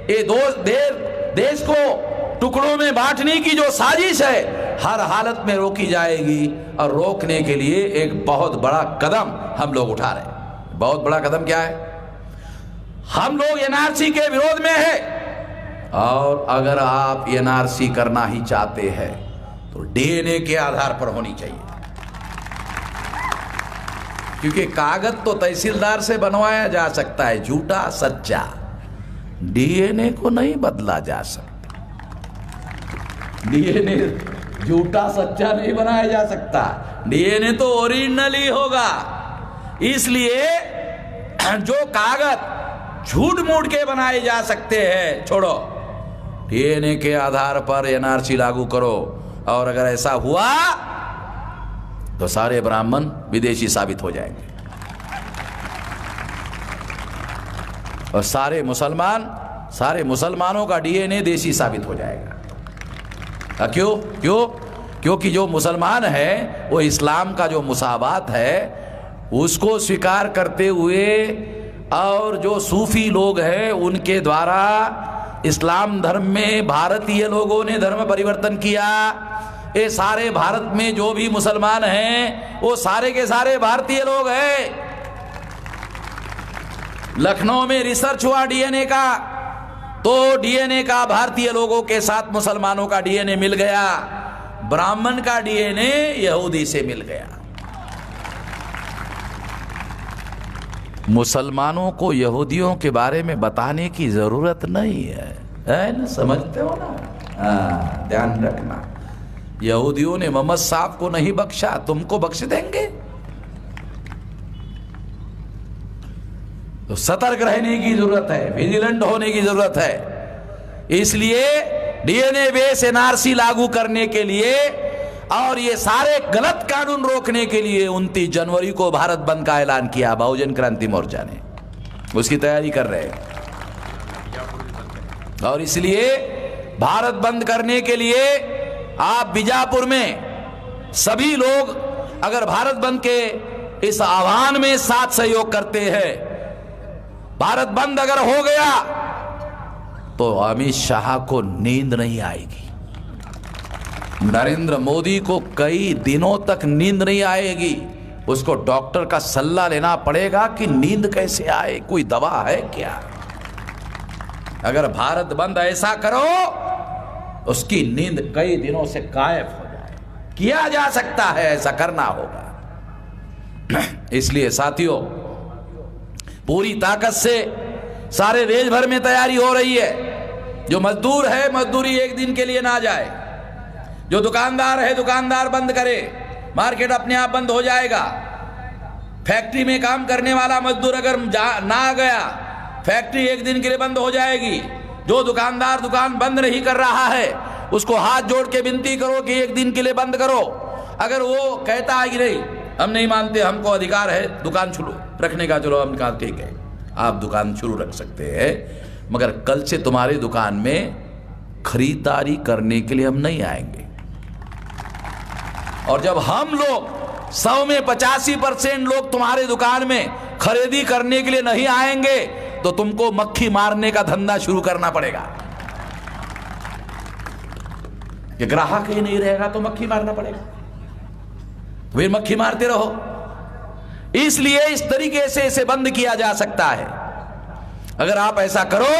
ये देश को टुकड़ों में बांटने की जो साजिश है हर हालत में रोकी जाएगी। और रोकने के लिए एक बहुत बड़ा कदम हम लोग उठा रहे हैं। बहुत बड़ा कदम क्या है? हम लोग एनआरसी के विरोध में है, और अगर आप एनआरसी करना ही चाहते हैं तो डीएनए के आधार पर होनी चाहिए, क्योंकि कागज तो तहसीलदार से बनवाया जा सकता है, झूठा सच्चा, डीएनए को नहीं बदला जा सकता। डीएनए झूठा सच्चा नहीं बनाया जा सकता, डीएनए तो ओरिजिनल ही होगा। इसलिए जो कागज झूठ मूठ के बनाए जा सकते हैं छोड़ो, डीएनए के आधार पर एनआरसी लागू करो। और अगर ऐसा हुआ तो सारे ब्राह्मण विदेशी साबित हो जाएंगे और सारे मुसलमानों का डीएनए देशी साबित हो जाएगा। क्यों? क्योंकि जो मुसलमान है वो इस्लाम का जो मुसावात है उसको स्वीकार करते हुए, और जो सूफी लोग हैं उनके द्वारा इस्लाम धर्म में भारतीय लोगों ने धर्म परिवर्तन किया। ये सारे भारत में जो भी मुसलमान हैं वो सारे के सारे भारतीय लोग हैं। लखनऊ में रिसर्च हुआ डीएनए का, तो डीएनए का भारतीय लोगों के साथ मुसलमानों का डीएनए मिल गया, ब्राह्मण का डीएनए यहूदी से मिल गया। मुसलमानों को यहूदियों के बारे में बताने की जरूरत नहीं है ना? समझते हो ना? हाँ, ध्यान रखना। यहूदियों ने मोहम्मद साहब को नहीं बख्शा, तुमको बख्श देंगे? तो सतर्क रहने की जरूरत है, विजिलेंट होने की जरूरत है। इसलिए डीएनए बेस एनआरसी लागू करने के लिए और ये सारे गलत कानून रोकने के लिए 29 जनवरी को भारत बंद का ऐलान किया बहुजन क्रांति मोर्चा ने। उसकी तैयारी कर रहे हैं, और इसलिए भारत बंद करने के लिए आप बीजापुर में सभी लोग अगर भारत बंद के इस आह्वान में साथ सहयोग करते हैं, भारत बंद अगर हो गया तो अमित शाह को नींद नहीं आएगी, नरेंद्र मोदी को कई दिनों तक नींद नहीं आएगी। उसको डॉक्टर का सलाह लेना पड़ेगा कि नींद कैसे आए, कोई दवा है क्या? अगर भारत बंद ऐसा करो उसकी नींद कई दिनों से गायब हो जाए। किया जा सकता है, ऐसा करना होगा। इसलिए साथियों, पूरी ताकत से सारे देश भर में तैयारी हो रही है। जो मजदूर है मजदूरी एक दिन के लिए ना जाए, जो दुकानदार है दुकानदार बंद करे, मार्केट अपने आप बंद हो जाएगा। फैक्ट्री में काम करने वाला मजदूर अगर ना गया, फैक्ट्री एक दिन के लिए बंद हो जाएगी। जो दुकानदार दुकान बंद नहीं कर रहा है उसको हाथ जोड़ के विनती करो कि एक दिन के लिए बंद करो। अगर वो कहता है कि नहीं हम नहीं मानते, हमको अधिकार है दुकान शुरू रखने का, चलो हम कहा ठीक है आप दुकान शुरू रख सकते हैं, मगर कल से तुम्हारी दुकान में खरीदारी करने के लिए हम नहीं आएंगे। और जब हम लोग 100 में 85% लोग तुम्हारे दुकान में खरीदी करने के लिए नहीं आएंगे तो तुमको मक्खी मारने का धंधा शुरू करना पड़ेगा। कि ग्राहक ही नहीं रहेगा तो मक्खी मारना पड़ेगा, तो फिर मक्खी मारते रहो। इसलिए इस तरीके से इसे बंद किया जा सकता है। अगर आप ऐसा करो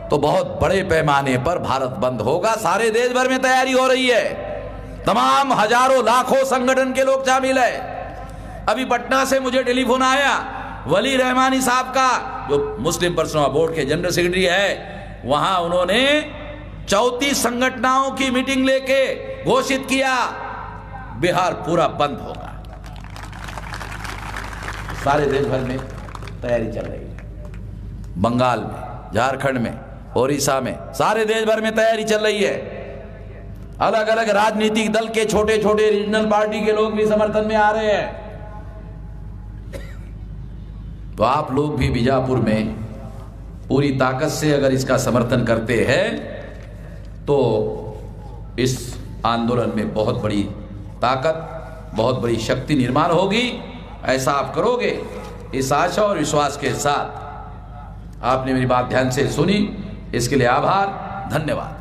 तो बहुत बड़े पैमाने पर भारत बंद होगा। सारे देश भर में तैयारी हो रही है, तमाम हजारों लाखों संगठन के लोग शामिल है। अभी पटना से मुझे टेलीफोन आया, वली रहमानी साहब का, जो मुस्लिम पर्सनल बोर्ड के जनरल सेक्रेटरी है, वहां उन्होंने 34 संगठनों की मीटिंग लेके घोषित किया बिहार पूरा बंद होगा। सारे देश भर में तैयारी चल रही है, बंगाल में, झारखंड में, ओडिशा में, सारे देश भर में तैयारी चल रही है। अलग अलग राजनीतिक दल के छोटे छोटे रीजनल पार्टी के लोग भी समर्थन में आ रहे हैं। तो आप लोग भी बीजापुर में पूरी ताकत से अगर इसका समर्थन करते हैं तो इस आंदोलन में बहुत बड़ी ताकत, बहुत बड़ी शक्ति निर्माण होगी। ऐसा आप करोगे, इस आशा और विश्वास के साथ। आपने मेरी बात ध्यान से सुनी, इसके लिए आभार, धन्यवाद।